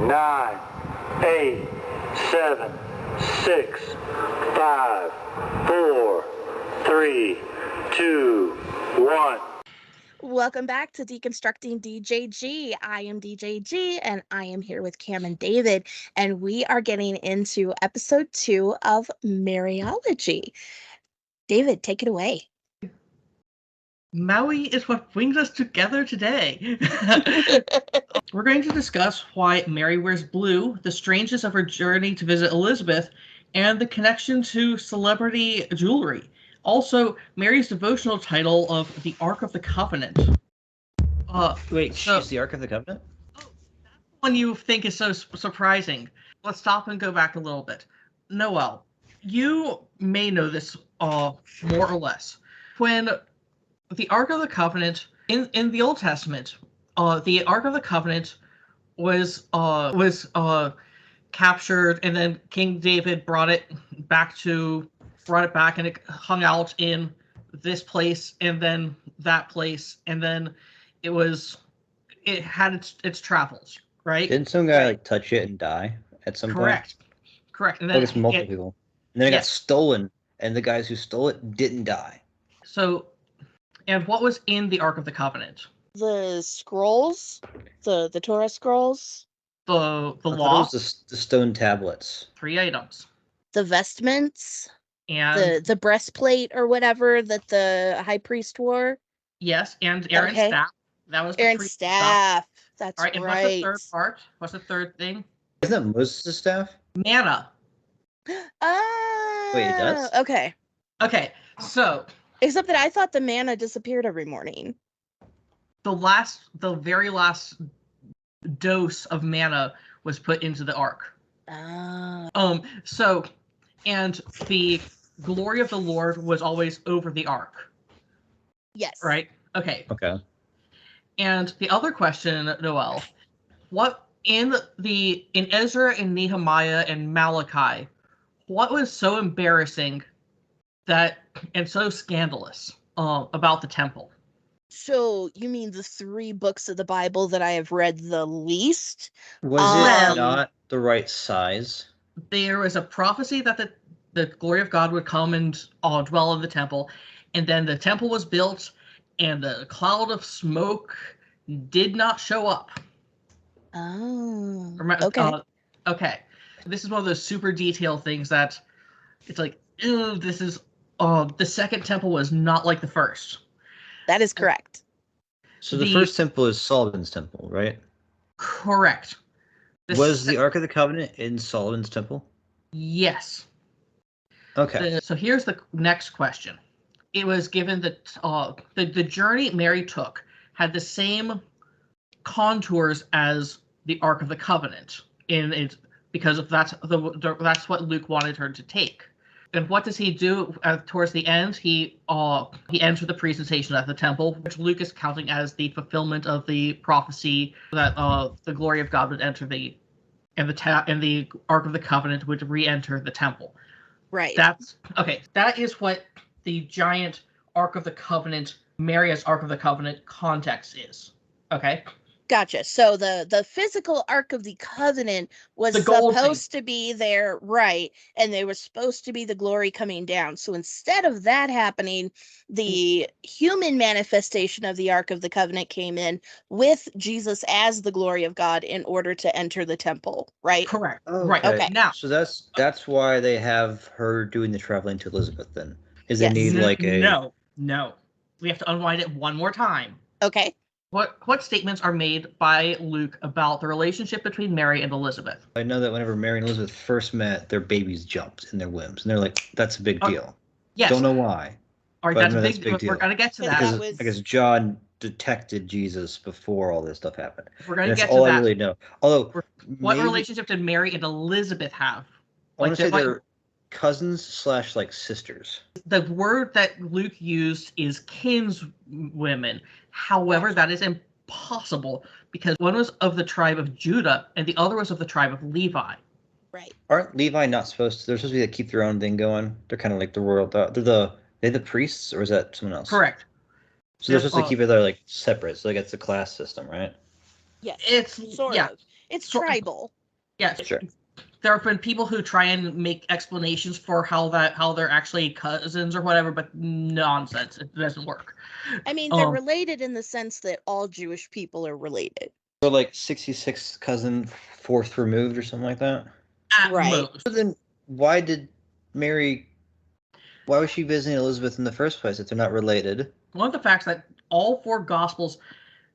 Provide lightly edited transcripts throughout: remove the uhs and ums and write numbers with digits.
9, 8, 7, 6, 5, 4, 3, 2, 1. Welcome back to Deconstructing DJG. I am DJG, and I am here with Cam and David, and we are getting into episode 2 of Maryology. David, take it away. Maui is what brings us together today. We're going to discuss why Mary wears blue, the strangeness of her journey to visit Elizabeth, and the connection to celebrity jewelry. Also, Mary's devotional title of the Ark of the Covenant. Wait, she's the Ark of the Covenant? Oh, that's the one you think is so surprising. Let's stop and go back a little bit. Noel, you may know this more or less. When the Ark of the Covenant, in the Old Testament, the Ark of the Covenant was captured, and then King David brought it back, and it hung out in this place, and then that place, and then it had its travels, right? Didn't some guy touch it and die at some point? Correct. And then it's multiple people. And then it got stolen, and the guys who stole it didn't die. So, and what was in the Ark of the Covenant? The scrolls, the Torah scrolls, the I law. It was the stone tablets. 3 items. The vestments, and the breastplate or whatever that the high priest wore. Yes, and Aaron's staff. That was Aaron's staff. That's right. And what's the third part? What's the third thing? Isn't that Moses' staff? Manna. Wait, it does? Okay, so except that I thought the manna disappeared every morning. The very last dose of manna was put into the ark. So, and the glory of the Lord was always over the ark. Yes. Right? Okay. And the other question, Noel, what in Ezra and Nehemiah and Malachi, what was so embarrassing and so scandalous about the temple? So you mean the 3 books of the Bible that I have read the least? Was it not the right size? There was a prophecy that the glory of God would come and dwell in the temple, and then the temple was built, and the cloud of smoke did not show up. Oh, okay. This is one of those super detailed things that it's like, ew, this is the second temple was not like the first. That is correct. So the first temple is Solomon's temple, right? Correct. Was the Ark of the Covenant in Solomon's temple? Yes. Okay. So here's the next question. It was given that the journey Mary took had the same contours as the Ark of the Covenant because that's what Luke wanted her to take. And what does he do towards the end? He ends with a presentation at the temple, which Luke is counting as the fulfillment of the prophecy that the glory of God would enter and the Ark of the Covenant would re-enter the temple. Right. That is what the giant Ark of the Covenant, Mary's Ark of the Covenant context is. Okay. Gotcha. So the physical Ark of the Covenant was supposed to be there, right? And there was supposed to be the glory coming down. So instead of that happening, the human manifestation of the Ark of the Covenant came in with Jesus as the glory of God in order to enter the temple, right? Correct. Oh, right. Okay. Now, so that's why they have her doing the traveling to Elizabeth then. Is they need No. We have to unwind it one more time. Okay. What statements are made by Luke about the relationship between Mary and Elizabeth? I know that whenever Mary and Elizabeth first met, their babies jumped in their wombs, and they're like, "That's a big deal." Yes. Don't know why. All right, that's a big deal. We're gonna get to that. I guess John detected Jesus before all this stuff happened. We're gonna get to that. That's all I really know. Although, what relationship did Mary and Elizabeth have? I want to say they're cousins / sisters. The word that Luke used is kinswomen. However, that is impossible because one was of the tribe of Judah and the other was of the tribe of Levi. Right. Aren't Levi not supposed to? They're supposed to be to keep their own thing going. They're kind of like the royal. They're the priests, or is that someone else? Correct. So they're supposed to keep it separate. So it's a class system, right? Yes. It's sort of. It's tribal. Yes. Sure. There have been people who try and make explanations for how they're actually cousins or whatever, but nonsense. It doesn't work. I mean, they're related in the sense that all Jewish people are related. So like 66 cousin, fourth removed or something like that? At most. But then why was she visiting Elizabeth in the first place if they're not related? One of the facts that all 4 Gospels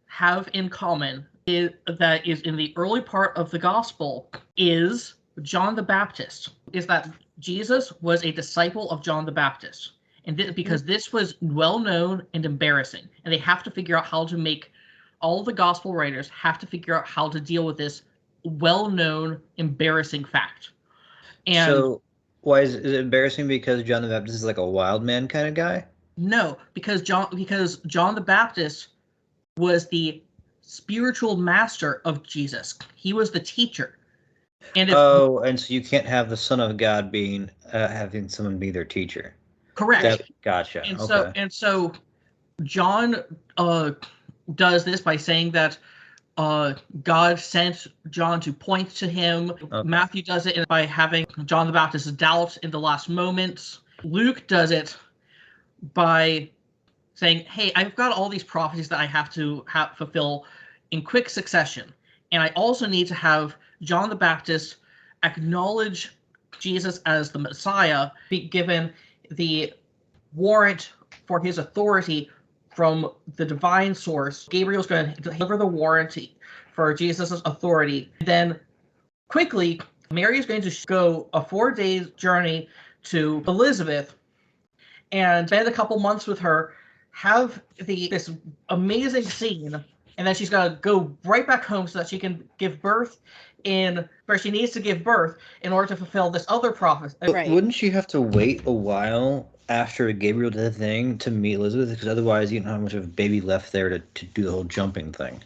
have in common is in the early part of the Gospel is John the Baptist. Is that Jesus was a disciple of John the Baptist. And because this was well known and embarrassing. And they have to figure out how to make, all the Gospel writers have to figure out how to deal with this well-known, embarrassing fact. And so why is it embarrassing because John the Baptist is like a wild man kind of guy? No, because John the Baptist was the spiritual master of Jesus. He was the teacher. And and so you can't have the Son of God being having someone be their teacher. Correct. Gotcha. And so John does this by saying that God sent John to point to him. Okay. Matthew does it by having John the Baptist doubt in the last moments. Luke does it by saying, hey, I've got all these prophecies that I have to fulfill in quick succession. And I also need to have John the Baptist acknowledge Jesus as the Messiah, be given the warrant for his authority from the divine source. Gabriel's going to deliver the warranty for Jesus' authority. Then quickly, Mary is going to go a 4-day journey to Elizabeth and spend a couple months with her, have this amazing scene, and then she's got to go right back home so that she can give birth in where she needs to give birth in order to fulfill this other prophecy. But wouldn't she have to wait a while after Gabriel did the thing to meet Elizabeth? Because otherwise you don't have much of a baby left there to do the whole jumping thing.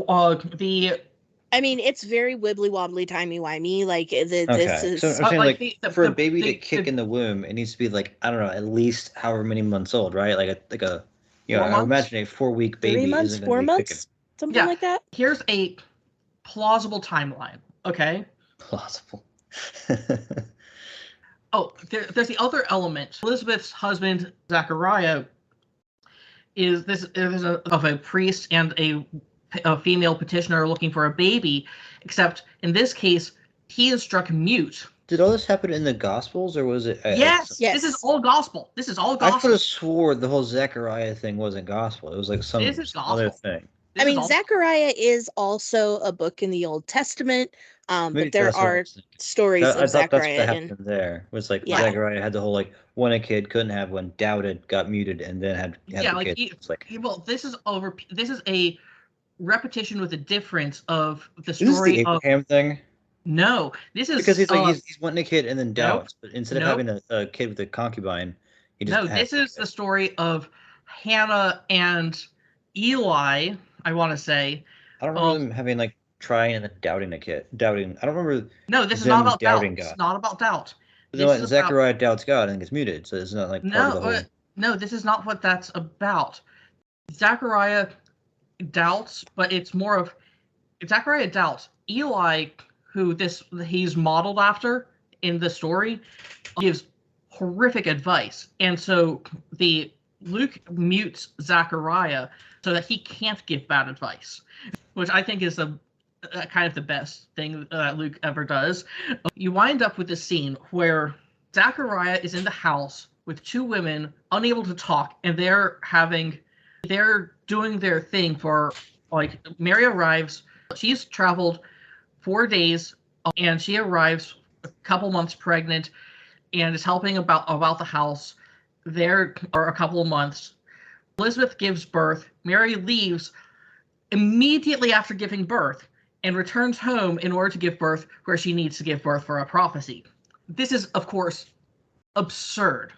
I mean, it's very wibbly wobbly, timey wimey. Like this is. So I'm saying, for a baby to kick in the womb, it needs to be like, I don't know, at least however many months old, right? Like a you know, I imagine a 4-week baby. 3 months, 4 months, something like that. Here's a plausible timeline. Okay. Plausible. There's the other element. Elizabeth's husband, Zachariah, is of a priest and a female petitioner looking for a baby, except in this case, he is struck mute. Did all this happen in the Gospels, or was it? Yes. This is all gospel. I could have swore the whole Zechariah thing wasn't gospel. It was like some other thing. I mean, Zechariah is also a book in the Old Testament, but there are stories of Zechariah. That's what happened there. It was like Zechariah had the whole like wanted a kid, couldn't have one, doubted, got muted, and then had the kid. This is a repetition with a difference of the story. Is this the Abraham thing? No, this is because he's like he's wanting a kid and then doubts, but instead of having a kid with a concubine, he just this is the story of Hannah and Eli. I want to say. I don't remember them having like trying and then doubting a kid. Doubting. I don't remember. No, this is not about doubt. It's not about doubt. Zechariah doubts God and gets muted, so it's not like part of the whole. No, this is not what that's about. Zechariah doubts, but it's more of Zechariah doubts. Eli, who he's modeled after in the story, gives horrific advice, and so Luke mutes Zechariah so that he can't give bad advice, which I think is kind of the best thing that Luke ever does. You wind up with this scene where Zechariah is in the house with 2 women unable to talk, and they're doing their thing for, like, Mary arrives. She's traveled 4 days, and she arrives a couple months pregnant and is helping about the house there for a couple of months. Elizabeth gives birth. Mary leaves immediately after giving birth and returns home in order to give birth where she needs to give birth for a prophecy. This is, of course, absurd.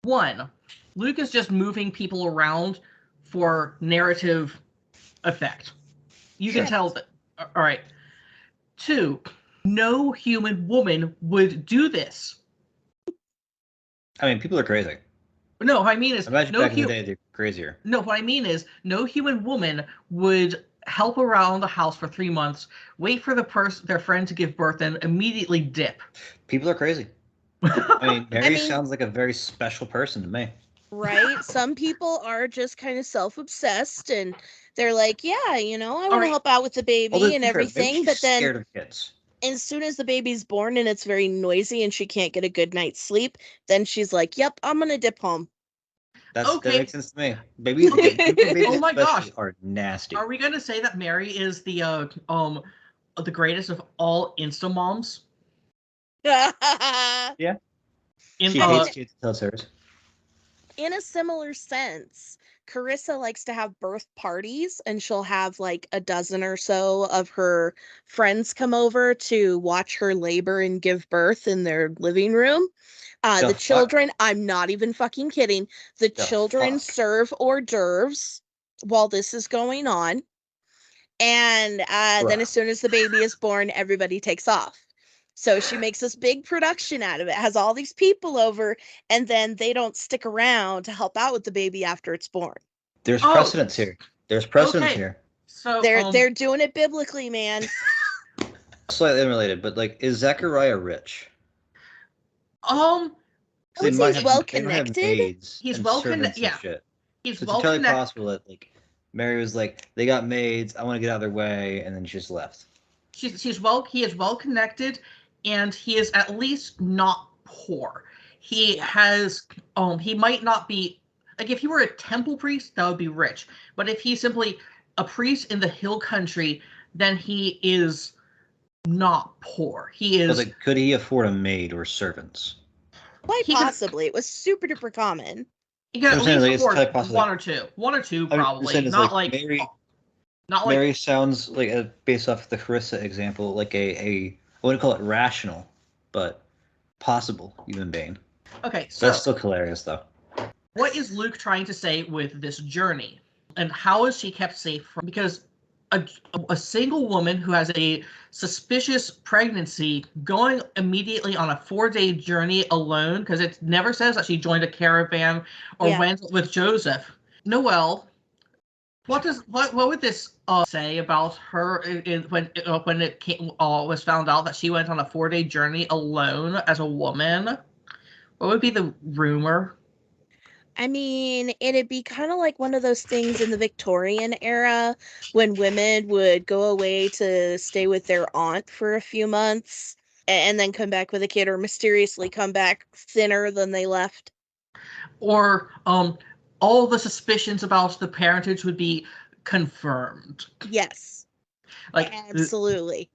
1, Luke is just moving people around for narrative effect. You can tell that. All right. 2, no human woman would do this. I mean, people are crazy. No, what I mean is imagine back in the day they're crazier. No, what I mean is no human woman would help around the house for 3 months, wait for their friend to give birth, and immediately dip. People are crazy. I mean, Mary sounds like a very special person to me. Right? Some people are just kind of self-obsessed, and they're like, yeah, I want to help out with the baby and everything. But then, scared of kids. As soon as the baby's born and it's very noisy and she can't get a good night's sleep, then she's like, yep, I'm going to dip home. That makes sense to me. Babies, babies oh my gosh, are nasty. Are we going to say that Mary is the greatest of all Insta moms? Yeah. She hates kids until it's hers. In a similar sense, Carissa likes to have birth parties, and she'll have like a dozen or so of her friends come over to watch her labor and give birth in their living room. The children, I'm not even fucking kidding, the children serve hors d'oeuvres while this is going on. And then as soon as the baby is born, everybody takes off. So she makes this big production out of it, has all these people over, and then they don't stick around to help out with the baby after it's born. There's precedence here. There's precedence here. So they're doing it biblically, man. Slightly unrelated, but like, is Zechariah rich? He's well connected. He's well connected. Yeah. It's entirely possible that like Mary was like, they got maids, I want to get out of their way, and then she just left. He is well connected, and he is at least not poor. He has he might not be, like, if he were a temple priest, that would be rich. But if he's simply a priest in the hill country, then he is not poor. He is. Like, could he afford a maid or servants? Quite possibly. It was super duper common. He could at least afford one or two probably. Not like Mary. Mary sounds like, based off the Carissa example, like I wouldn't call it rational, but possible human being. Okay, so that's still hilarious, though. What is Luke trying to say with this journey, and how is she kept safe from? Because a single woman who has a suspicious pregnancy going immediately on a 4-day journey alone, because it never says that she joined a caravan or went with Joseph. Noelle, what would this say about her when it was found out that she went on a 4-day journey alone as a woman? What would be the rumor? I mean, it'd be kind of like one of those things in the Victorian era when women would go away to stay with their aunt for a few months and then come back with a kid, or mysteriously come back thinner than they left. Or all the suspicions about the parentage would be confirmed. Yes. Like, absolutely.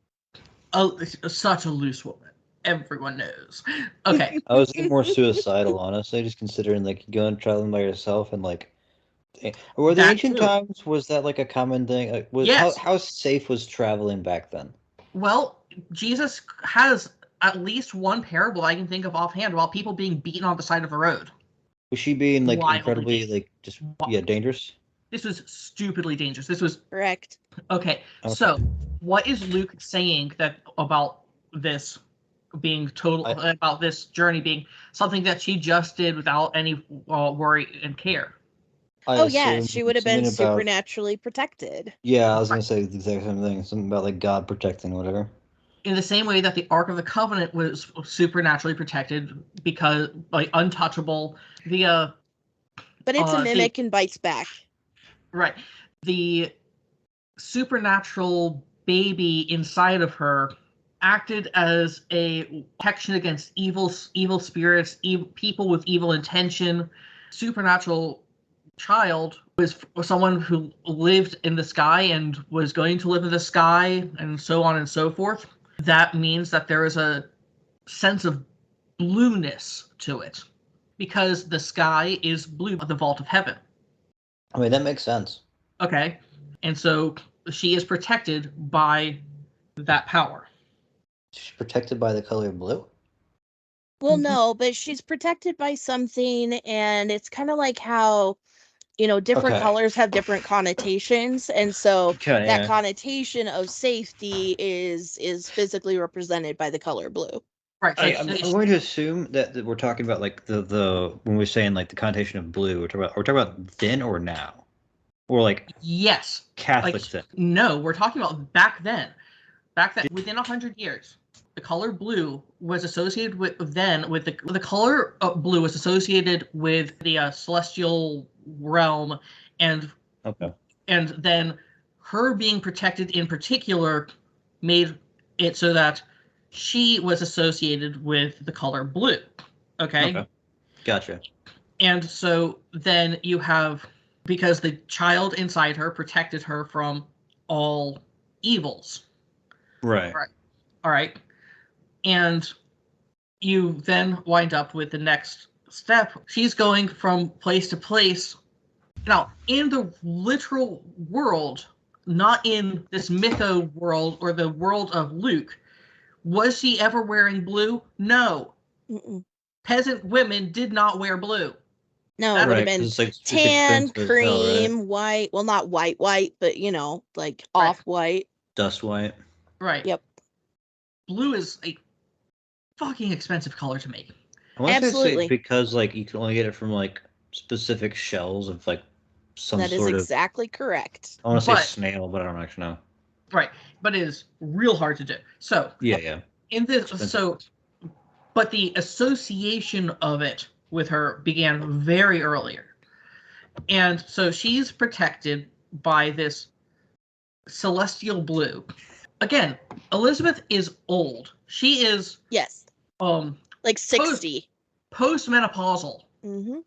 Such a loose woman. Everyone knows. Okay. I was more suicidal, honestly, just considering like going traveling by yourself and like. Were the ancient times, was that like a common thing? How safe was traveling back then? Well, Jesus has at least one parable I can think of offhand about people being beaten on the side of the road. Was she being like incredibly like just dangerous? This was stupidly dangerous. This was correct. Okay. So what is Luke saying about this being about this journey being something that she just did without any worry and care? She would have been supernaturally protected. Yeah, I was gonna say the exact same thing. Something about like God protecting whatever. In the same way that the Ark of the Covenant was supernaturally protected because like untouchable. But it's a mimic and bites back. Right. The supernatural baby inside of her acted as a protection against evil spirits, people with evil intention. Supernatural child was someone who lived in the sky and was going to live in the sky, and so on and so forth. That means that there is a sense of blueness to it, because the sky is blue, the vault of heaven. I mean, that makes sense. Okay. And so she is protected by that power. She's protected by the color blue? Well, no, but she's protected by something, and it's kind of like how, different colors have different connotations, and so that connotation of safety is physically represented by the color blue. Right. I'm going to assume that we're talking about like the when we're saying like the connotation of blue, we're talking about then or now. Or like yes, Catholic like, sin? No, we're talking about back then. Within 100 years, the color blue was associated with the color blue was associated with the celestial realm, and Okay. And then her being protected in particular made it so that she was associated with the color blue. Okay. Gotcha. And so then you have, because the child inside her protected her from all evils. Right. All right. And you then wind up with the next step. She's going from place to place. Now, in the literal world, not in this mytho world or the world of Luke, was she ever wearing blue? No. Mm-mm. Peasant women did not wear blue. No, it would have been like, tan, cream, right? White. Well, not white, but like off-white. Dust white. Right. Yep. Blue is a fucking expensive color to make. I want to say because like you can only get it from like specific shells of like some that sort of. That is exactly correct. I want to say snail, but I don't actually know. Right, but it is real hard to do. So yeah. In this, but the association of it with her began very earlier, and so she's protected by this celestial blue. Again, Elizabeth is old. She is like 60, postmenopausal. Mm-hmm.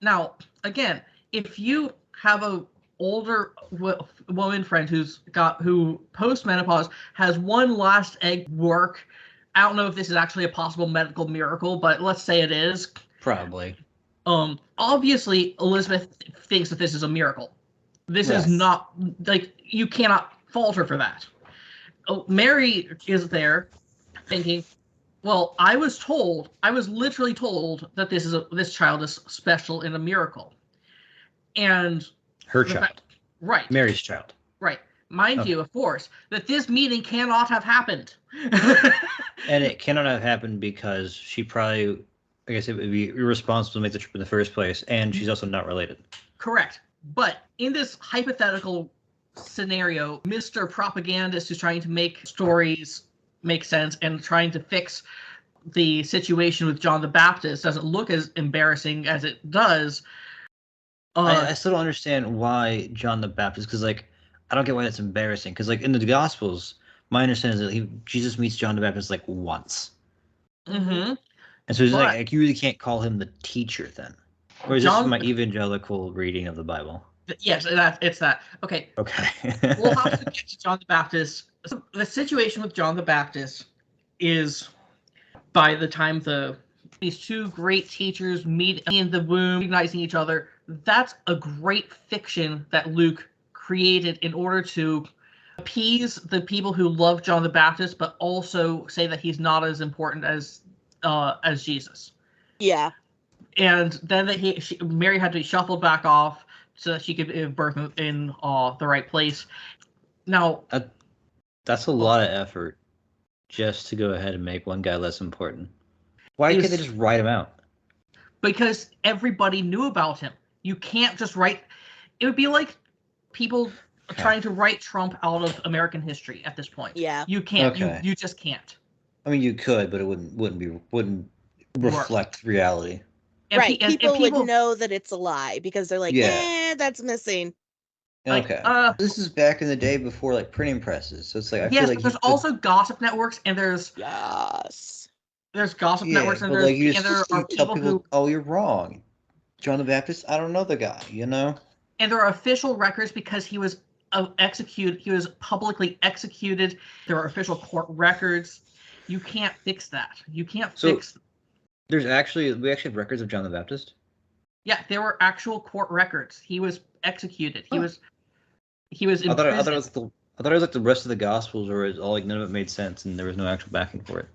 Now, again, if you have a older woman friend who post-menopause has one last egg work, I don't know if this is actually a possible medical miracle, but let's say it is. Probably. Obviously, Elizabeth thinks that this is a miracle. This is not, like, you cannot fault her for that. Mary is there thinking, well, I was literally told that this child is special and a miracle. And her child. Right. Mary's child. Right. Mind you, of course, that this meeting cannot have happened. And it cannot have happened because she probably, I guess it would be irresponsible to make the trip in the first place, and she's also not related. Correct. But in this hypothetical scenario, Mr. Propagandist who's trying to make stories make sense and trying to fix the situation with John the Baptist doesn't look as embarrassing as it does. I still don't understand why John the Baptist, because like I don't get why that's embarrassing. Because like in the Gospels, my understanding is that Jesus meets John the Baptist like once. Mm-hmm. And so he's like you really can't call him the teacher then, or is this my evangelical reading of the Bible? Yes, it's that. Okay. We'll have to get to John the Baptist. So the situation with John the Baptist is, by the time these two great teachers meet in the womb, recognizing each other, that's a great fiction that Luke created in order to appease the people who love John the Baptist, but also say that he's not as important as Jesus. Yeah. And then Mary had to be shuffled back off so that she could give birth in the right place. Now, that's a lot of effort just to go ahead and make one guy less important. Why can't they just write him out? Because everybody knew about him. You can't just write. It would be like people trying to write Trump out of American history at this point. Yeah. You can't. Okay. You just can't. I mean, you could, but it wouldn't reflect reality. Right. People would know that it's a lie because they're like, that's missing. Okay. This is back in the day before like printing presses, so it's like I feel like there's also gossip networks, and there's gossip networks, and there are people who you're wrong. John the Baptist, I don't know the guy, And there are official records because he was executed. He was publicly executed. There are official court records. You can't fix that. You can't fix. We actually have records of John the Baptist. Yeah, there were actual court records. He was executed. He was. I thought it was like the rest of the Gospels, where it's all like none of it made sense and there was no actual backing for it.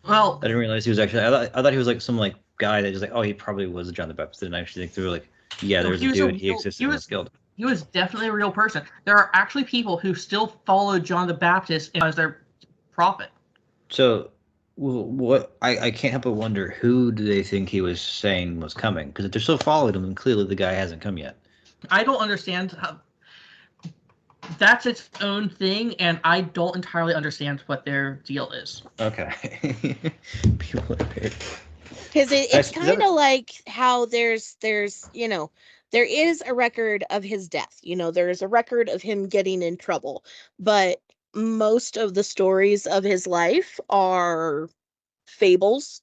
Well, I didn't realize he was actually. I thought he was like some like guy that just like, oh, he probably was John the Baptist. And I actually think they were like, yeah, there was a dude. He existed in this guild. He was definitely a real person. There are actually people who still follow John the Baptist as their prophet. So, what I can't help but wonder, who do they think he was saying was coming? Because if they're still following him, then clearly the guy hasn't come yet. I don't understand that's its own thing, and I don't entirely understand what their deal is. Okay. People are weird. Because it's kind of like how there's there is a record of his death. There is a record of him getting in trouble, but most of the stories of his life are fables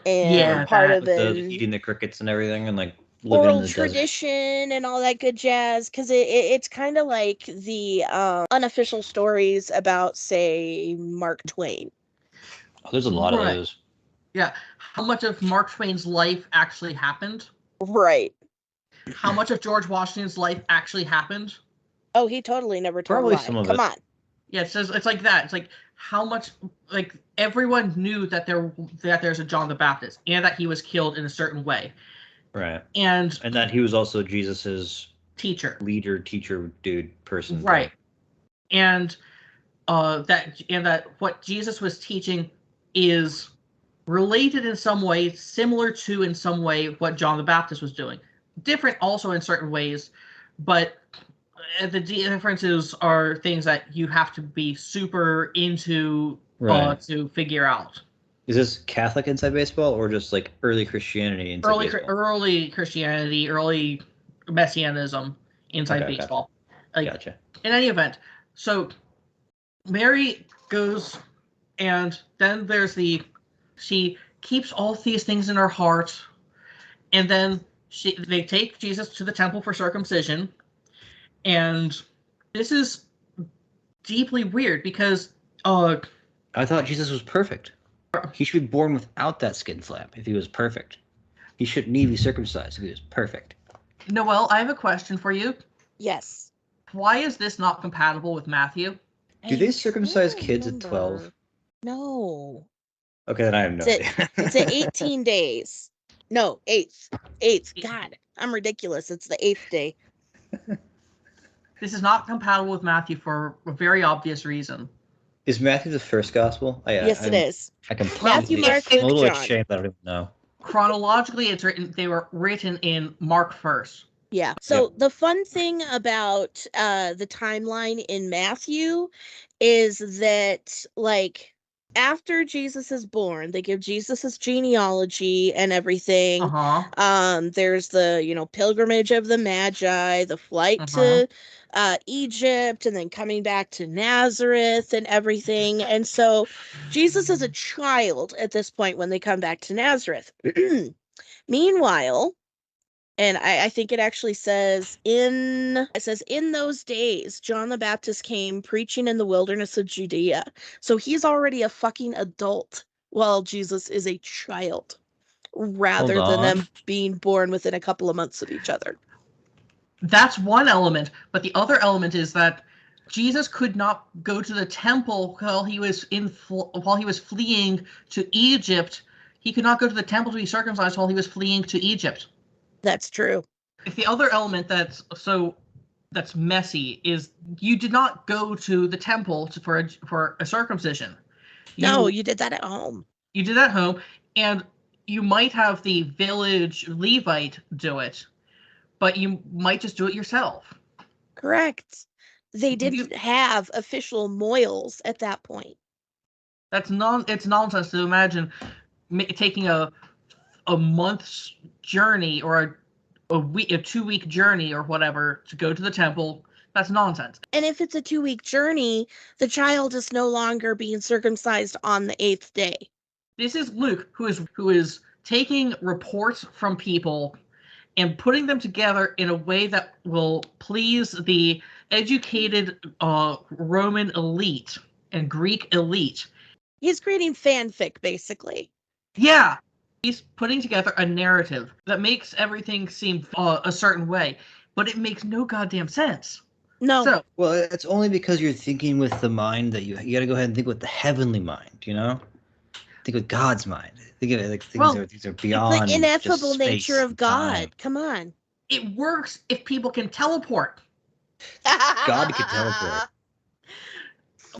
and part of the eating the crickets and everything, and like living oral in the tradition desert. and all that good jazz. Because it's kind of like the unofficial stories about, say, Mark Twain. Oh, there's a lot of those. Yeah. How much of Mark Twain's life actually happened? Right. How much of George Washington's life actually happened? Oh, he totally never told Probably a lie. some of Come it. on. Yeah, it's like that. It's like how much, like, everyone knew that there's a John the Baptist and that he was killed in a certain way. Right. And that he was also Jesus's teacher, dude, person. Right. And that what Jesus was teaching is related in some way, similar to in some way what John the Baptist was doing. Different also in certain ways, but the differences are things that you have to be super into to figure out. Is this Catholic inside baseball or just like early Christianity inside baseball? Early Christianity, early Messianism inside baseball. Gotcha. In any event, so Mary goes, and then she keeps all these things in her heart, and then they take Jesus to the temple for circumcision, and this is deeply weird because I thought Jesus was perfect. He should be born without that skin flap if he was perfect. He shouldn't need to be circumcised if he was perfect. Noelle, I have a question for you. Yes. Why is this not compatible with Matthew? Do they circumcise kids at 12? No. Okay, then I have no idea. It's at 18 days. No, 8th. 8th. God, I'm ridiculous. It's the 8th day. This is not compatible with Matthew for a very obvious reason. Is Matthew the first gospel? Yes, it is. I completely. Matthew, Mark, I'm a little John. ashamed that I don't even know. Chronologically, they were written in Mark first. Yeah. So the fun thing about the timeline in Matthew is that, like, after Jesus is born, they give Jesus his genealogy and everything. There's the pilgrimage of the Magi, the flight to Egypt, and then coming back to Nazareth and everything. And so Jesus is a child at this point when they come back to Nazareth. Meanwhile, and I think it actually says in those days, John the Baptist came preaching in the wilderness of Judea. So he's already a fucking adult while Jesus is a child, rather than them being born within a couple of months of each other. That's one element, but the other element is that Jesus could not go to the temple while he was fleeing to Egypt. He could not go to the temple to be circumcised while he was fleeing to Egypt. That's true. The other element that's messy is you did not go to the temple for a circumcision. You did that at home. You did that at home, and you might have the village Levite do it, but you might just do it yourself. Correct. They didn't have official mohels at that point. It's nonsense to imagine taking a month's journey or a 2-week journey or whatever to go to the temple. That's nonsense. And if it's a 2-week journey, the child is no longer being circumcised on the 8th day. This is Luke, who is taking reports from people and putting them together in a way that will please the educated Roman elite and Greek elite. He's creating fanfic, basically. Yeah. He's putting together a narrative that makes everything seem a certain way, but it makes no goddamn sense. No. Well, it's only because you're thinking with the mind that you got to go ahead and think with the heavenly mind, Think with God's mind. Think of it like things are beyond the ineffable nature of God. Time. Come on. It works if people can teleport. God can teleport.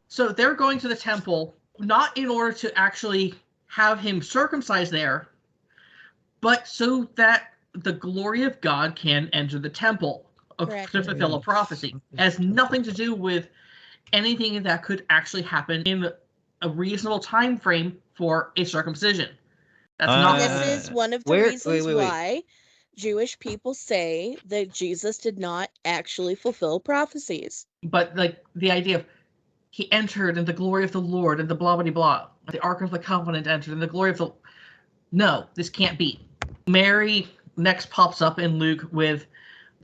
So they're going to the temple, not in order to actually have him circumcised there, but so that the glory of God can enter the temple. to fulfill a prophecy. It has nothing to do with anything that could actually happen in a reasonable time frame for a circumcision. That's not. This is one of the reasons why Jewish people say that Jesus did not actually fulfill prophecies. But like the idea of he entered in the glory of the Lord and the blah blah blah. The Ark of the Covenant entered in the glory of the. No, this can't be. Mary next pops up in Luke with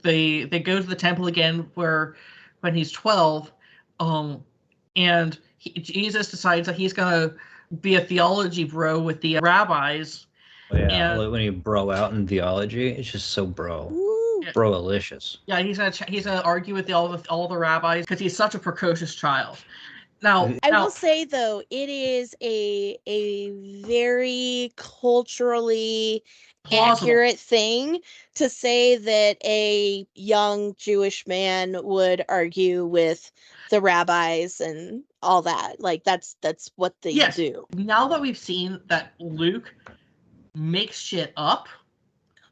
they go to the temple again when he's 12, and Jesus decides that he's gonna be a theology bro with the rabbis. Oh, yeah, and when you bro out in theology, it's just so bro-alicious. Yeah, he's gonna argue with all the rabbis because he's such a precocious child. Now, I will say though, it is a very culturally plausible, accurate thing to say that a young Jewish man would argue with the rabbis and all that. Like that's what they do. Now that we've seen that Luke makes shit up.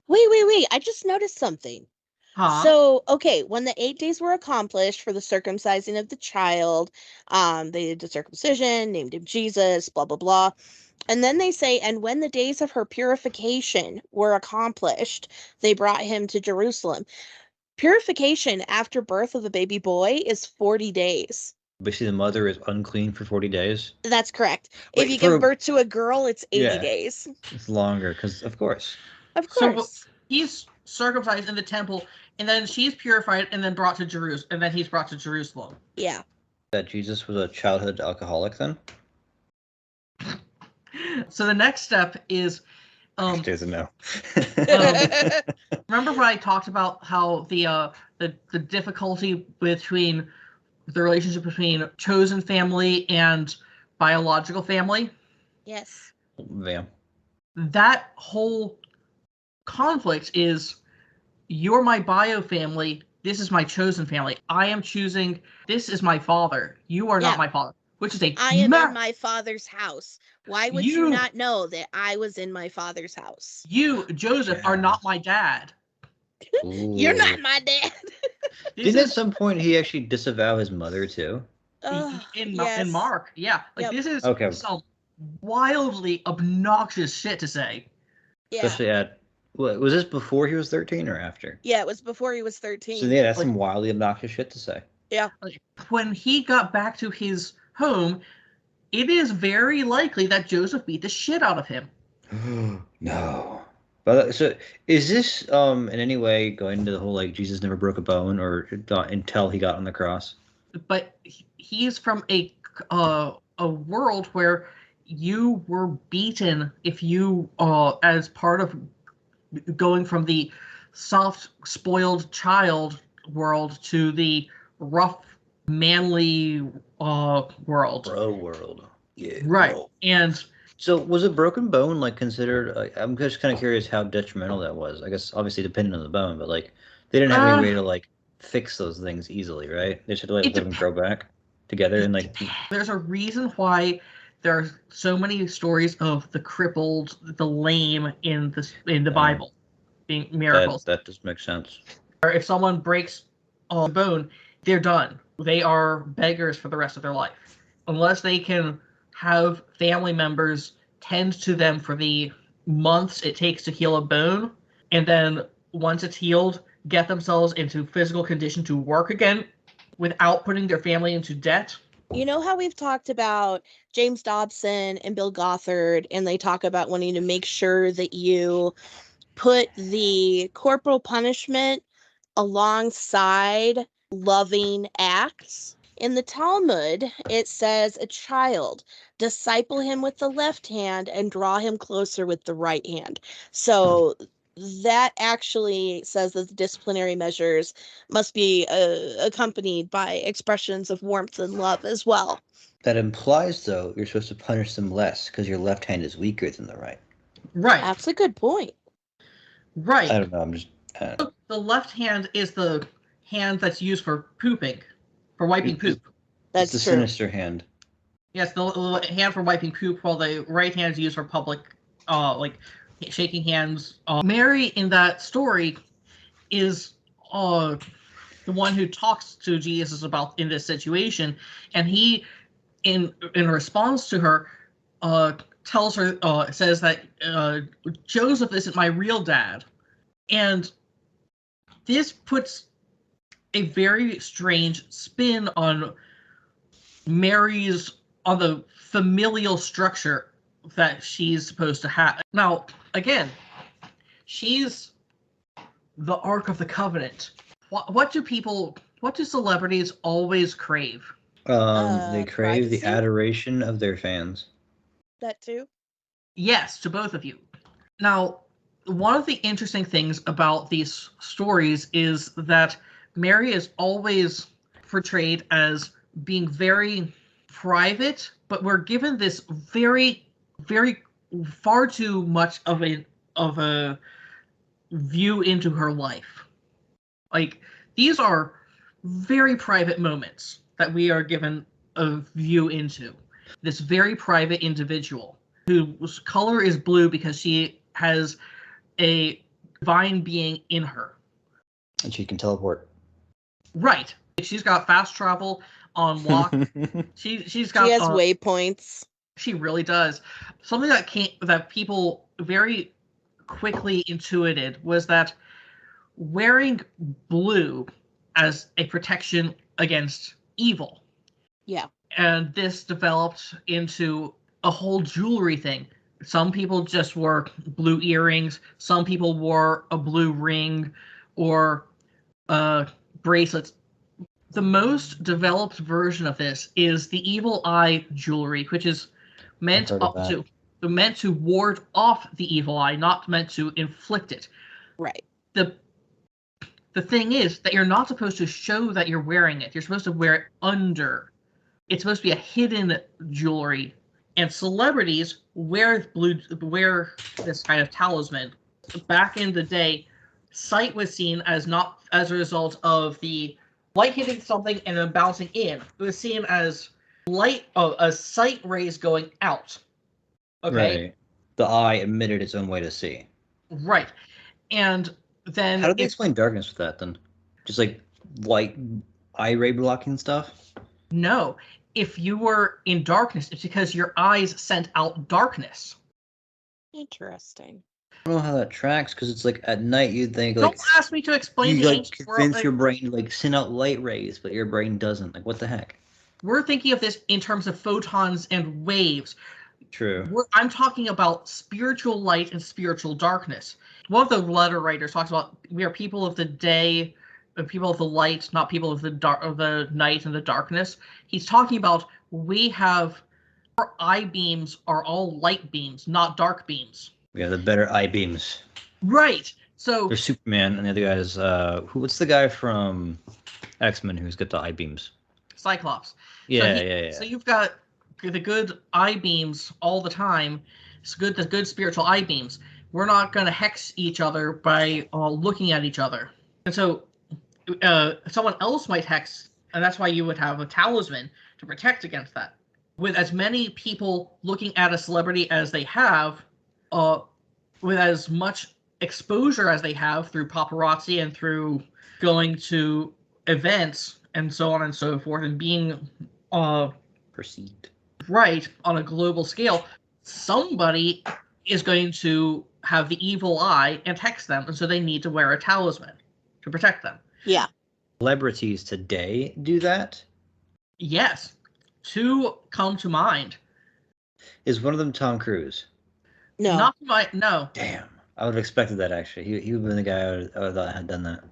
Wait! I just noticed something. Huh? So, okay, when the 8 days were accomplished for the circumcising of the child, they did the circumcision, named him Jesus, blah, blah, blah. And then they say, and when the days of her purification were accomplished, they brought him to Jerusalem. Purification after birth of a baby boy is 40 days. Basically, the mother is unclean for 40 days? That's correct. If you give birth to a girl, it's 80 days. It's longer, because of course. Of course. So he's circumcised in the temple, and then she's purified and then brought to Jerusalem, and then he's brought to Jerusalem. Yeah. That Jesus was a childhood alcoholic then? So the next step is doesn't know. Remember when I talked about how the difficulty between the relationship between chosen family and biological family? Yes. Yeah. That whole conflict is, you're my bio family, this is my chosen family. I am choosing, this is my father. You are not my father. Which is I am in my father's house. Why would you not know that I was in my father's house? You, Joseph, are not my dad. You're not my dad. Didn't at some point he actually disavow his mother too? In Mark, yeah. This is some wildly obnoxious shit to say. Yeah. Especially at, was this before he was 13 or after? Yeah, it was before he was 13. So yeah, that's some wildly obnoxious shit to say. Yeah. When he got back to his home, it is very likely that Joseph beat the shit out of him. No. But so is this in any way going into the whole like Jesus never broke a bone or until he got on the cross? But he's from a world where you were beaten if you as part of going from the soft spoiled child world to the rough manly world. Bro world. Yeah. Right. Bro. And so was a broken bone like considered I'm just kind of curious how detrimental that was. I guess obviously depending on the bone, but like they didn't have any way to like fix those things easily, right? They should let them grow back together and like there's a reason why there are so many stories of the crippled, the lame in the Bible being miracles. That just makes sense. Or if someone breaks a bone, they're done. They are beggars for the rest of their life. Unless they can have family members tend to them for the months it takes to heal a bone, and then once it's healed, get themselves into physical condition to work again without putting their family into debt. You know how we've talked about James Dobson and Bill Gothard, and they talk about wanting to make sure that you put the corporal punishment alongside loving acts? In the Talmud, it says, a child, disciple him with the left hand and draw him closer with the right hand. So that actually says that the disciplinary measures must be accompanied by expressions of warmth and love as well. That implies, though, you're supposed to punish them less because your left hand is weaker than the right. Right. That's a good point. Right. I don't know. I'm just... The left hand is the hand that's used for pooping, for wiping poop. That's it's the sinister hand. Yes, the hand for wiping poop, while the right hand is used for public, like shaking hands. Mary in that story is the one who talks to Jesus about in this situation, and he, in response to her, tells her, says that Joseph isn't my real dad, and this puts a very strange spin on the familial structure that she's supposed to have. Now, again, she's the Ark of the Covenant. What do celebrities always crave? They crave privacy? the adoration of their fans. That too? Yes, to both of you. Now, one of the interesting things about these stories is that Mary is always portrayed as being very private, but we're given this very, very far too much of a view into her life. Like, these are very private moments that we are given a view into. This very private individual whose color is blue because she has a divine being in her. And she can teleport. Right. She's got fast travel on lock. She has waypoints. She really does. Something that people very quickly intuited was that wearing blue as a protection against evil. Yeah. And this developed into a whole jewelry thing. Some people just wore blue earrings. Some people wore a blue ring or bracelets. The most developed version of this is the evil eye jewelry, which is meant to ward off the evil eye, not meant to inflict it. Right. The thing is that you're not supposed to show that you're wearing it. You're supposed to wear it under. It's supposed to be a hidden jewelry. And celebrities wear this kind of talisman. Back in the day, sight was seen as not as a result of the light hitting something and then bouncing in. It was seen as sight rays going out. Okay? Right. The eye emitted its own way to see. Right. And then... How do they explain darkness with that, then? Just like light eye ray blocking stuff? No. If you were in darkness, it's because your eyes sent out darkness. Interesting. I don't know how that tracks, because it's like at night you'd think like... Don't ask me to explain you the like ancient convince world. your brain to like send out light rays, but your brain doesn't. Like, what the heck? We're thinking of this in terms of photons and waves. True. I'm talking about spiritual light and spiritual darkness. One of the letter writers talks about we are people of the day, people of the light, not people of the night and the darkness. He's talking about our eye beams are all light beams, not dark beams. We have the better eye beams. Right. So there's Superman, and the other guy is what's the guy from X-Men who's got the eye beams? Cyclops. Yeah. So you've got the good eye beams all the time. It's the good spiritual eye beams. We're not going to hex each other by looking at each other. And so someone else might hex, and that's why you would have a talisman to protect against that. With as many people looking at a celebrity as they have, with as much exposure as they have through paparazzi and through going to events and so on and so forth, and being perceived right on a global scale, somebody is going to have the evil eye and hex them, and so they need to wear a talisman to protect them. Yeah. Celebrities today do that? Yes. Two come to mind. Is one of them Tom Cruise? No. No. Damn. I would have expected that, actually. He would have been the guy I would have had done that.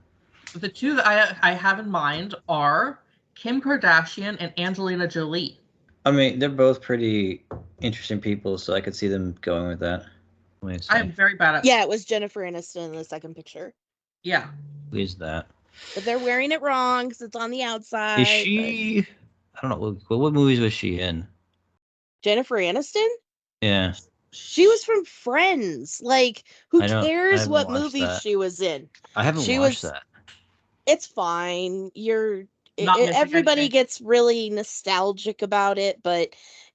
The two that I have in mind are Kim Kardashian and Angelina Jolie. I mean, they're both pretty interesting people, so I could see them going with that. I am very bad at... Yeah, it was Jennifer Aniston in the second picture. Yeah. Who is that? But they're wearing it wrong because it's on the outside. Is she... I don't know. What movies was she in? Jennifer Aniston? Yeah. She was from Friends. Like, who cares what movie she was in? I haven't watched that. It's fine. Everybody gets really nostalgic about it, but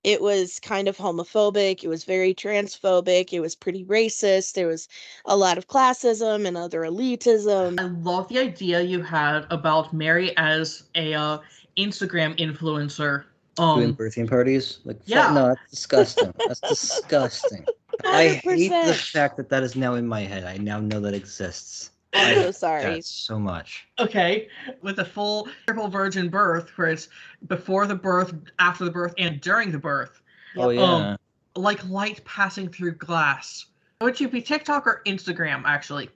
It was kind of homophobic. It was very transphobic. It was pretty racist. There was a lot of classism and other elitism. I love the idea you had about Mary as a Instagram influencer. Doing birthing parties? Like, yeah. No, that's disgusting. That's disgusting. 100%. I hate the fact that is now in my head. I now know that exists. I'm so sorry. So much. Okay, with a full triple virgin birth, where it's before the birth, after the birth, and during the birth. Yep. Oh yeah. Like light passing through glass. Would you be TikTok or Instagram, actually?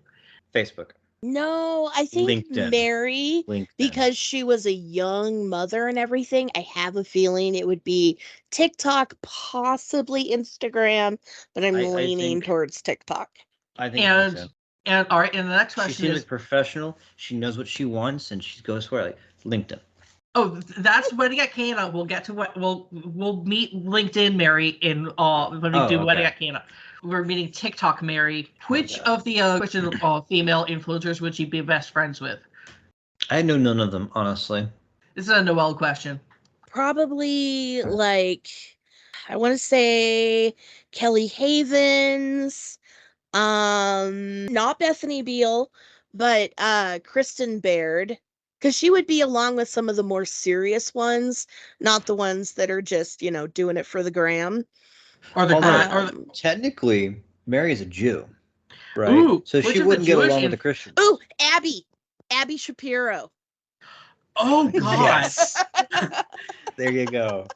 Facebook. No, I think LinkedIn. Mary, because she was a young mother and everything, I have a feeling it would be TikTok, possibly Instagram, but I'm leaning towards TikTok. I think and all right, and the next question she seems professional. She knows what she wants, and she goes for it. Like LinkedIn. Oh, that's Wedding at Cana. We'll get to what we'll meet LinkedIn Mary in when we do Wedding at Cana. We're meeting TikTok Mary. Which of the Christian female influencers would you be best friends with? I know none of them, honestly. This is a Noelle question. Probably like, I want to say Kelly Havens, not Bethany Beal, but Kristen Baird, because she would be along with some of the more serious ones, not the ones that are just, doing it for the gram. Technically, Mary is a Jew, right? Ooh, so she wouldn't get along with the Christians. Ooh, Abby Shapiro. Oh God! There you go.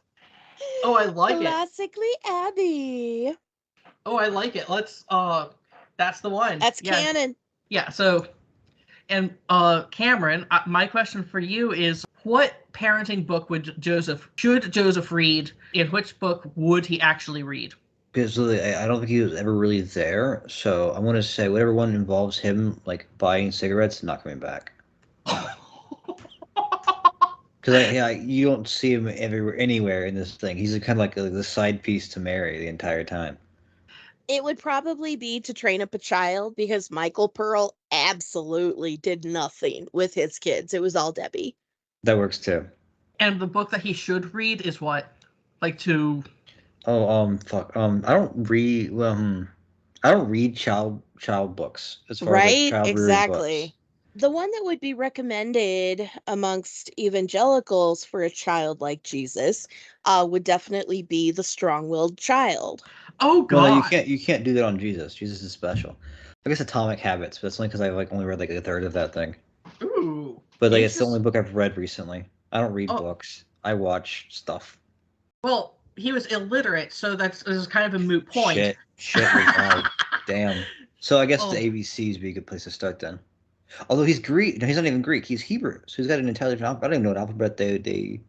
Oh, I like Classically Abby. Oh, I like it. Let's. That's the one. That's canon. Yeah. So, and Cameron, my question for you is: what parenting book should Joseph read? In which book would he actually read? Because I don't think he was ever really there. So I want to say whatever one involves him like buying cigarettes, not coming back. Because you don't see him anywhere in this thing. He's kind of like the side piece to Mary the entire time. It would probably be To Train Up a Child, because Michael Pearl absolutely did nothing with his kids. It was all Debbie. That works too. And the book that he should read is what? Like to... Oh, fuck. I don't read... I don't read child books. As far as like child exactly. Books. The one that would be recommended amongst evangelicals for a child like Jesus would definitely be The Strong-Willed Child. Oh God! Well, no, you can't do that on Jesus. Jesus is special. I guess Atomic Habits, but it's only because I only read like a third of that thing. Ooh. But it's the only book I've read recently. I don't read books. I watch stuff. Well, he was illiterate, so this is kind of a moot point. Shit. Damn. So I guess the ABCs would be a good place to start then. Although he's Greek. No, he's not even Greek. He's Hebrew. So he's got an entirely different alphabet. I don't even know what alphabet they... Do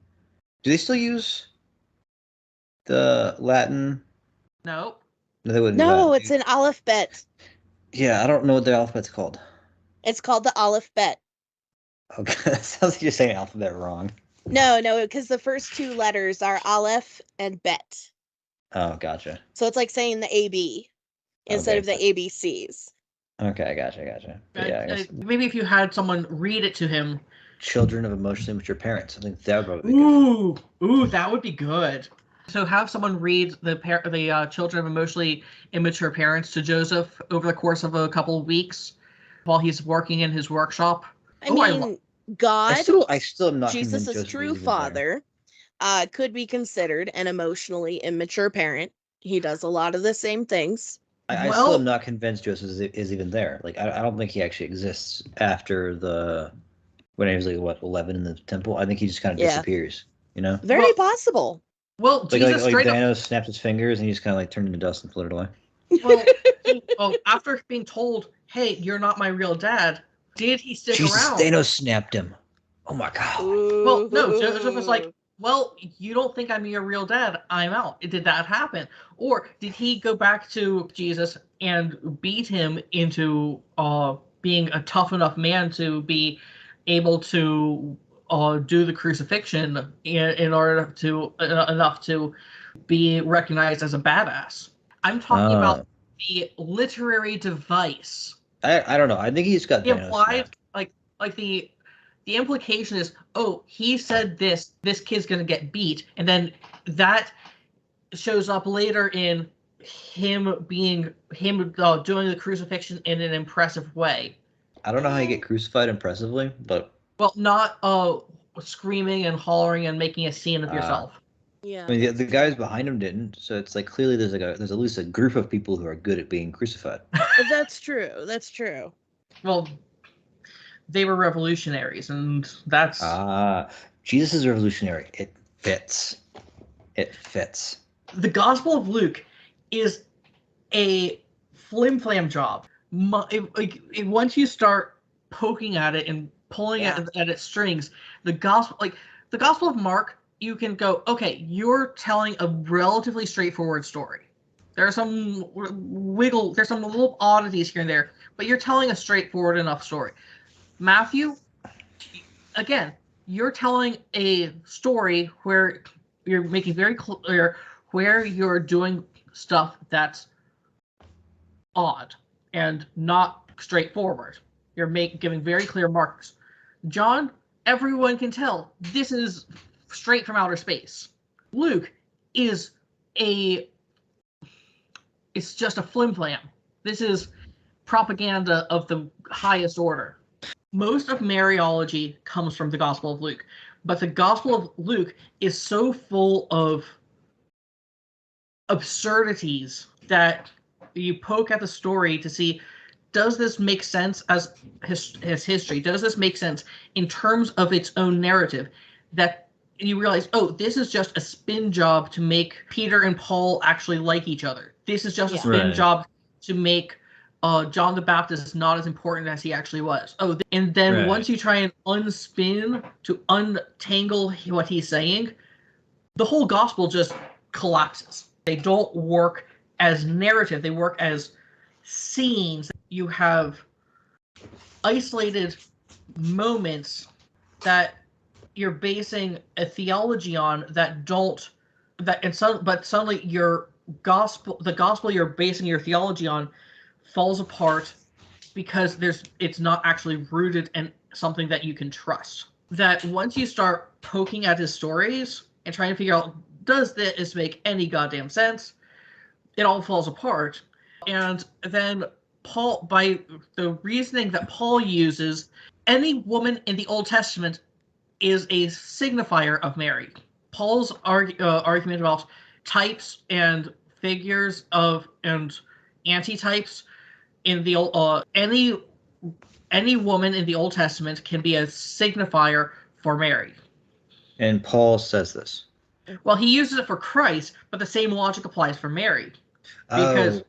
they still use the Latin? No. No, they wouldn't. No, it's an alphabet. Yeah, I don't know what their alphabet's called. It's called the alphabet. Okay, that sounds like you're saying alphabet wrong. No, because the first two letters are Aleph and Bet. Oh, gotcha. So it's like saying the AB instead of the ABCs. Okay, gotcha. Yeah, maybe if you had someone read it to him. Children of emotionally mature parents. I think that would probably be good. Ooh, that would be good. So have someone read the Children of Emotionally Immature Parents to Joseph over the course of a couple of weeks while he's working in his workshop. God, I still am not Jesus' true father, could be considered an emotionally immature parent. He does a lot of the same things. I still am not convinced Joseph is even there. Like, I don't think he actually exists after when he was like 11 in the temple. I think he just kind of disappears. You know, very possible. Well, Jesus like Thanos snapped his fingers and he just kind of like turned into dust and floated away. Well, after being told, "Hey, you're not my real dad," did he stick around? Thanos snapped him. Oh my God. Well, no, Joseph was like, "Well, you don't think I'm your real dad? I'm out." Did that happen, or did he go back to Jesus and beat him into being a tough enough man to be able to do the crucifixion in order to enough to be recognized as a badass? I'm talking about the literary device. I don't know. I think he's got the implied like the implication is, oh, he said this kid's gonna get beat, and then that shows up later in him doing the crucifixion in an impressive way. I don't know how you get crucified impressively, but not screaming and hollering and making a scene of yourself. Yeah. I mean, the guys behind him didn't, so it's like clearly there's at least a group of people who are good at being crucified. That's true. That's true. Well, they were revolutionaries, and that's Jesus is revolutionary. It fits. It fits. The Gospel of Luke is a flim-flam job. Once you start poking at it and pulling at its strings, the Gospel of Mark, you can go, okay, you're telling a relatively straightforward story. There's some little oddities here and there, but you're telling a straightforward enough story. Matthew, again, you're telling a story where you're making very clear where you're doing stuff that's odd and not straightforward. You're giving very clear markers. John, everyone can tell this is straight from outer space. Luke it's just a flim-flam. This is propaganda of the highest order. Most of Maryology comes from the Gospel of Luke, but the Gospel of Luke is so full of absurdities that you poke at the story to see, does this make sense as history? Does this make sense in terms of its own narrative? That you realize, oh, this is just a spin job to make Peter and Paul actually like each other. This is just a spin job to make John the Baptist not as important as he actually was. Oh, and then once you try and unspin to untangle what he's saying, the whole gospel just collapses. They don't work as narrative. They work as scenes. You have isolated moments that you're basing a theology on but suddenly the gospel you're basing your theology on falls apart because it's not actually rooted in something that you can trust. That once you start poking at his stories and trying to figure out, does this make any goddamn sense? It all falls apart. And then Paul, by the reasoning that Paul uses, any woman in the Old Testament is a signifier of Mary. Paul's argument about types and figures and antitypes in the any woman in the Old Testament can be a signifier for Mary. And Paul says this. Well, he uses it for Christ, but the same logic applies for Mary. Because,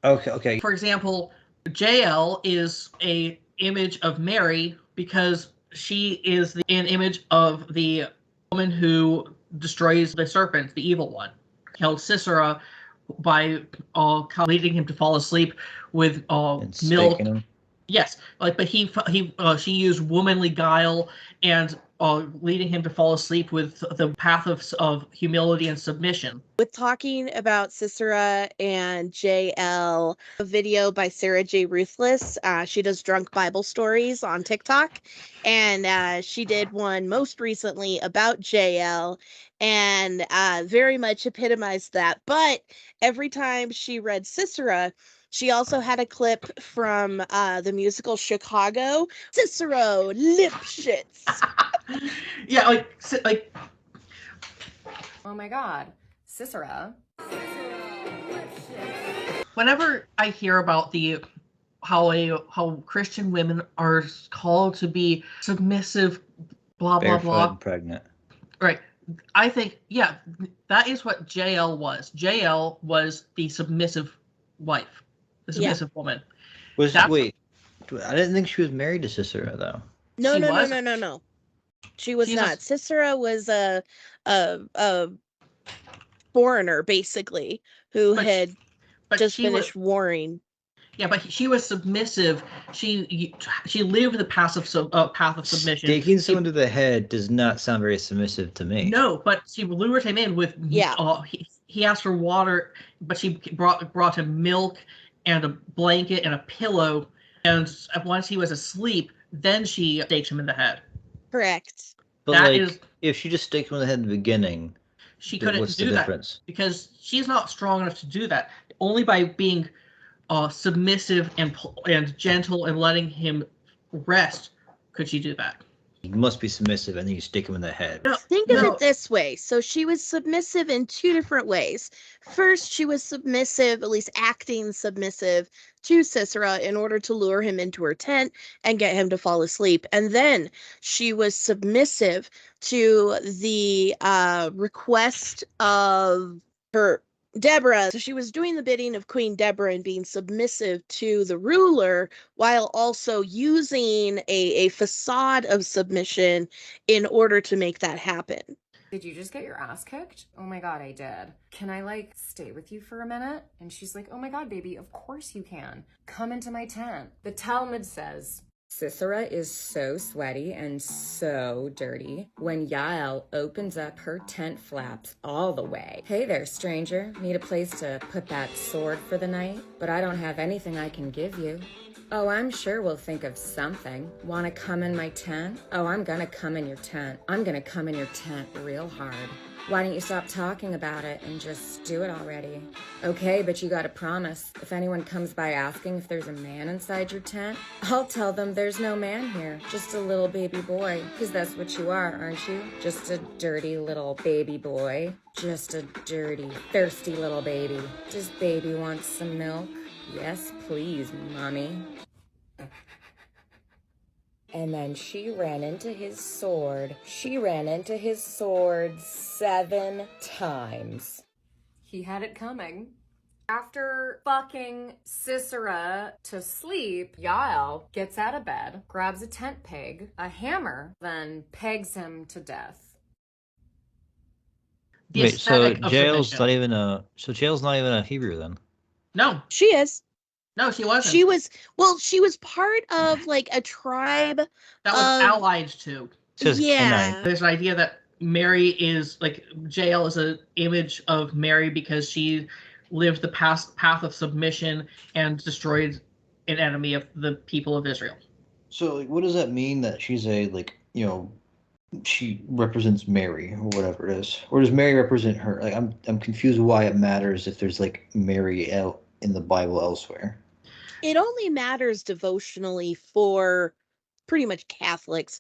okay. For example, JL is a image of Mary because she is an image of the woman who destroys the serpent, the evil one. Killed Sisera by leading him to fall asleep with milk. Him. Yes, but she used womanly guile and leading him to fall asleep with the path of humility and submission. With talking about Sisera and JL, a video by Sarah J. Ruthless. She does drunk Bible stories on TikTok, and she did one most recently about JL, and very much epitomized that. But every time she read Sisera, she also had a clip from the musical Chicago, Cicero Lipschitz. Yeah, like. Oh my God, Cicero. Whenever I hear about how Christian women are called to be submissive, blah blah blah, pregnant, right? I think that is what JL was. JL was the submissive wife, the submissive woman. Wait, I didn't think she was married to Sisera though. No. She was not. Sisera was a foreigner, basically, who had just finished warring. Yeah, but she was submissive. She lived the path of submission. Staking someone to the head does not sound very submissive to me. No, but she lured him in with he asked for water, but she brought him milk and a blanket and a pillow. And once he was asleep, then she staked him in the head. Correct. But if she just staked him in the head in the beginning, she couldn't What's do the that difference? because she's not strong enough to do that. Only by being submissive and gentle and letting him rest could she do that. You must be submissive, and then you stick him in the head. Think of it this way. So she was submissive in two different ways. First, she was submissive, at least acting submissive, to Sisera in order to lure him into her tent and get him to fall asleep. And then she was submissive to the request of her Deborah. So she was doing the bidding of Queen Deborah and being submissive to the ruler while also using a facade of submission in order to make that happen. Did you just get your ass kicked? Oh my God, I did. Can I stay with you for a minute? And she's like, oh my God, baby, of course you can. Come into my tent. The Talmud says, Sisera is so sweaty and so dirty. When Yael opens up her tent flaps all the way. Hey there, stranger. Need a place to put that sword for the night? But I don't have anything I can give you. Oh, I'm sure we'll think of something. Want to come in my tent? Oh, I'm gonna come in your tent. I'm gonna come in your tent real hard. Why don't you stop talking about it and just do it already? Okay, but you gotta promise. If anyone comes by asking if there's a man inside your tent, I'll tell them there's no man here. Just a little baby boy. Because that's what you are, aren't you? Just a dirty little baby boy. Just a dirty, thirsty little baby. Does baby want some milk? Yes, please, mommy. And then she ran into his sword. She ran into his sword 7 times. He had it coming. After fucking Sisera to sleep, Yael gets out of bed, grabs a tent peg, a hammer, then pegs him to death. Wait, so Jael's not even a Hebrew then? No. She is. No, she wasn't. She was part of like a tribe that was allied to. Yeah. There's an idea that Mary is like Jael is an image of Mary because she lived the path of submission and destroyed an enemy of the people of Israel. So, what does that mean that she's she represents Mary or whatever it is, or does Mary represent her? Like, I'm confused why it matters if there's like Mary out in the Bible elsewhere. It only matters devotionally for pretty much Catholics.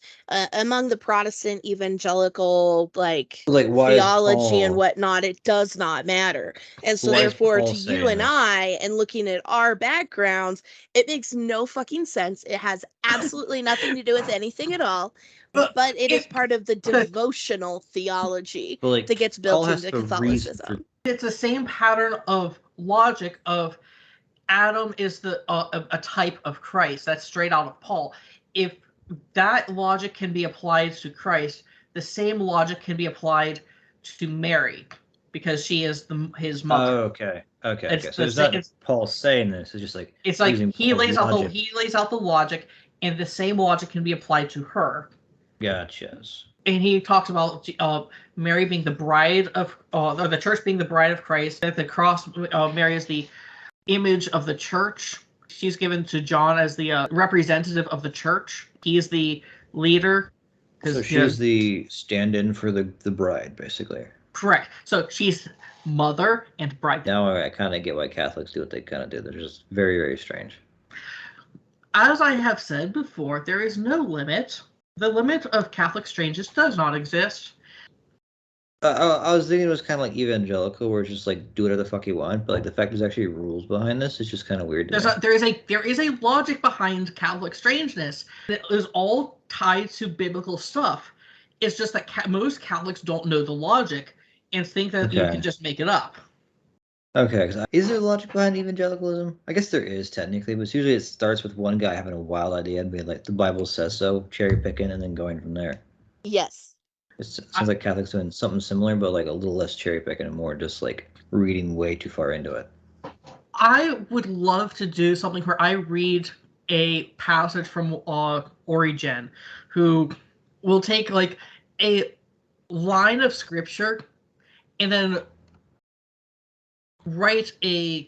Among the Protestant evangelical theology and whatnot, it does not matter. And so therefore to you and I, and looking at our backgrounds, it makes no fucking sense. It has absolutely nothing to do with anything at all. But it is part of the devotional theology that gets built into Catholicism. It's the same pattern of logic of Adam is a type of Christ. That's straight out of Paul. If that logic can be applied to Christ, the same logic can be applied to Mary because she is his mother. Oh, okay. So it's not Paul saying this. It's just like he lays out the logic, and the same logic can be applied to her. Gotcha. And he talks about Mary being the bride of, or the church being the bride of Christ. That the cross, Mary is the image of the church. She's given to John as the representative of the church. He's the leader. So she's the stand-in for the bride, basically. Correct. So she's mother and bride. Now I kind of get why Catholics do what they kind of do. They're just very, very strange. As I have said before, there is no limit. The limit of Catholic strangeness does not exist. I was thinking it was kind of like evangelical, where it's just like do whatever the fuck you want, but like the fact there's actually rules behind this is just kind of weird. There is a logic behind Catholic strangeness. It is all tied to biblical stuff. It's just that most Catholics don't know the logic and think that you can just make it up. Okay, is there logic behind evangelicalism? I guess there is technically, but usually it starts with one guy having a wild idea and being like, the Bible says so, cherry picking, and then going from there. Yes. It sounds like Catholics doing something similar, but like a little less cherry picking and more just like reading way too far into it. I would love to do something where I read a passage from Origen, who will take like a line of scripture and then write a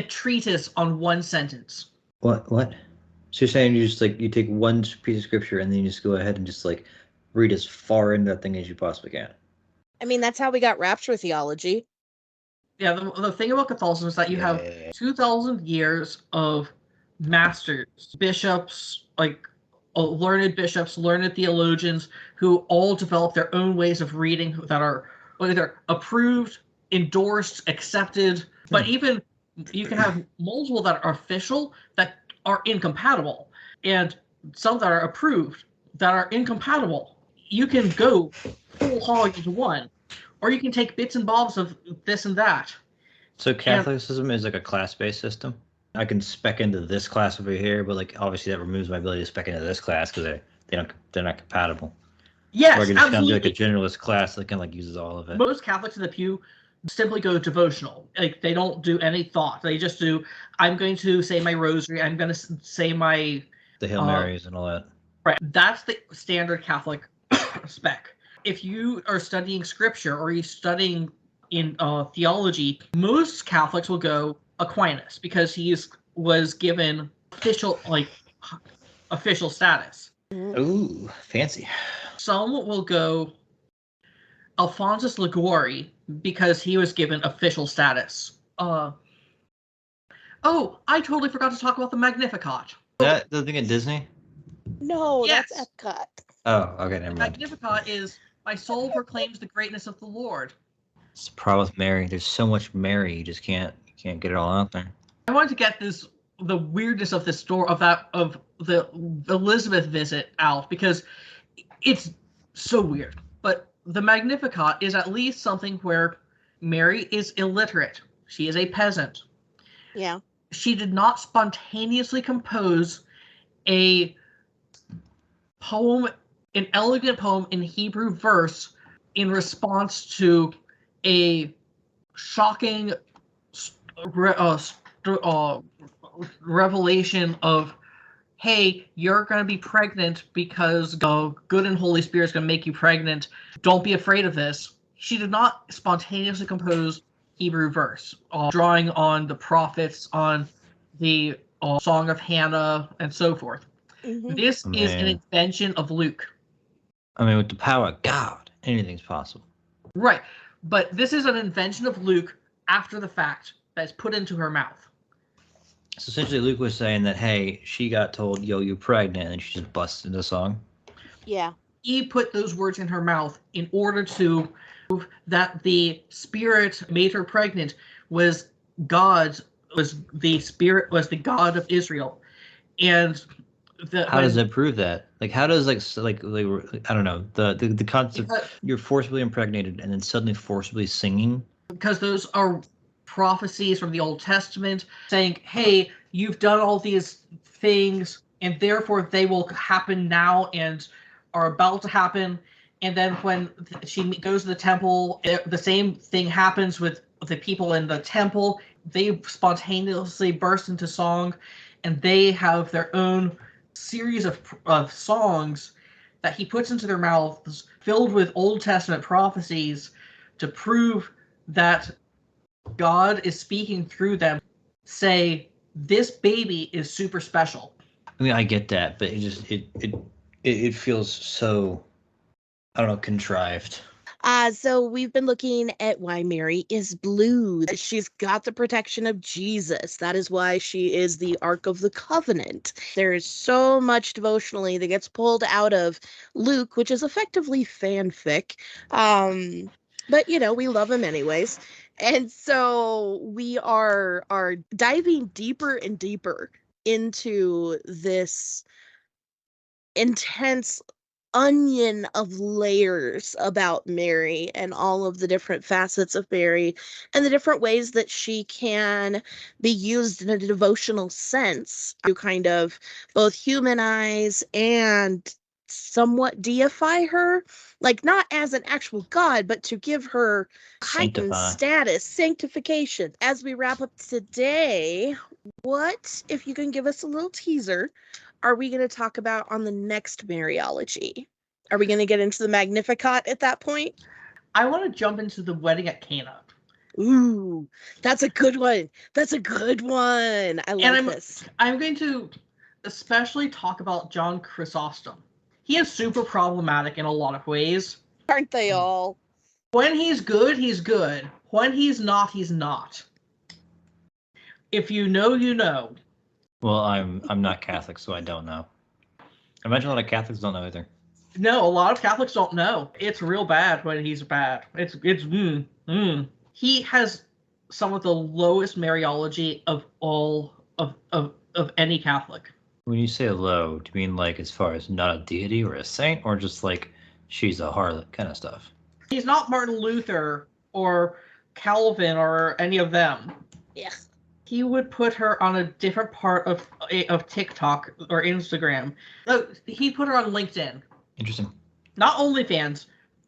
treatise on one sentence. What? So you're saying you just like you take one piece of scripture and then you just go ahead and just like read as far into that thing as you possibly can. I mean, that's how we got rapture theology. Yeah, the thing about Catholicism is that you have 2,000 years of masters, bishops, like learned bishops, learned theologians, who all develop their own ways of reading that are either approved, endorsed, accepted, but even you can have multiple that are official that are incompatible, and some that are approved that are incompatible. You can go full hog into one, or you can take bits and bobs of this and that. So Catholicism is like a class-based system. I can spec into this class over here, but like obviously that removes my ability to spec into this class because they're not compatible. Yes, or I can just absolutely. kind of do like a generalist class that can like uses all of it. Most Catholics in the pew simply go devotional. Like they don't do any thought. They just do. I'm going to say my rosary. I'm going to say the Hail Marys and all that. Right. That's the standard Catholic spec. If you are studying scripture or you're studying in theology, most Catholics will go Aquinas because he was given official status. Ooh, fancy. Some will go Alphonsus Liguori because he was given official status. Oh, I totally forgot to talk about the Magnificat. Is that the thing at Disney? No, yes. That's Epcot. Oh, okay, never mind. Magnificat is my soul proclaims the greatness of the Lord. It's the problem with Mary. There's so much Mary, you just can't get it all out there. I wanted to get the weirdness of this story of the Elizabeth visit out because it's so weird. But the Magnificat is at least something where Mary is illiterate. She is a peasant. Yeah. She did not spontaneously compose a poem, an elegant poem in Hebrew verse in response to a shocking revelation of, hey, you're going to be pregnant because good and Holy Spirit is going to make you pregnant. Don't be afraid of this. She did not spontaneously compose Hebrew verse, drawing on the prophets, on the Song of Hannah, and so forth. Mm-hmm. This is an invention of Luke. I mean, with the power of God, anything's possible. Right. But this is an invention of Luke after the fact that's put into her mouth. So essentially Luke was saying that, hey, she got told, yo, you're pregnant, and she just busts into song. Yeah. He put those words in her mouth in order to prove that the Spirit made her pregnant was the Spirit was the God of Israel. And how does that prove that? Like, how does I don't know, the concept you're forcibly impregnated and then suddenly forcibly singing? Because those are prophecies from the Old Testament saying, hey, you've done all these things and therefore they will happen now and are about to happen. And then when she goes to the temple, the same thing happens with the people in the temple. They spontaneously burst into song, and they have their own series of songs that he puts into their mouths filled with Old Testament prophecies to prove that God is speaking through them. Say, this baby is super special. I mean, I get that, but it feels so, I don't know, contrived. So we've been looking at why Mary is blue. She's got the protection of Jesus. That is why she is the Ark of the Covenant. There is so much devotionally that gets pulled out of Luke, which is effectively fanfic. But we love him anyways. And so we are diving deeper and deeper into this intense onion of layers about Mary and all of the different facets of Mary and the different ways that she can be used in a devotional sense to kind of both humanize and somewhat deify her, like not as an actual god, but to give her heightened status, sanctification. As we wrap up today, what, if you can give us a little teaser, are we going to talk about on the next Maryology? Are we going to get into the Magnificat at that point? I want to jump into the wedding at Cana. Ooh, that's a good one. That's a good one. I love this. I'm going to especially talk about John Chrysostom. He is super problematic in a lot of ways. Aren't they all? When he's good, he's good. When he's not, he's not. If you know, you know. Well, I'm not Catholic, so I don't know. I imagine a lot of Catholics don't know either. No, a lot of Catholics don't know. It's real bad when he's bad. He has some of the lowest Mariology of all of any Catholic. When you say low, do you mean like as far as not a deity or a saint, or just like she's a harlot kind of stuff? He's not Martin Luther or Calvin or any of them. Yeah. He would put her on a different part of TikTok or Instagram. No, he put her on LinkedIn. Interesting. Not OnlyFans,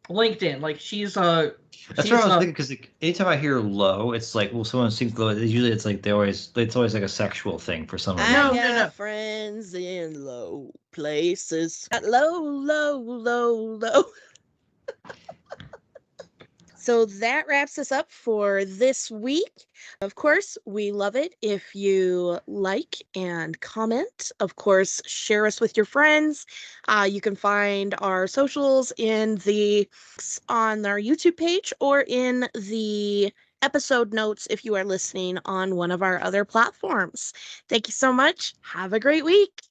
LinkedIn. Like she's That's what I was thinking, because like, anytime I hear low, it's like, well, someone sings low. Usually, it's like it's always like a sexual thing for some reason. No. Friends in low places. Low. So that wraps us up for this week. Of course, we love it if you like and comment. Of course, share us with your friends. You can find our socials on our YouTube page or in the episode notes if you are listening on one of our other platforms. Thank you so much. Have a great week.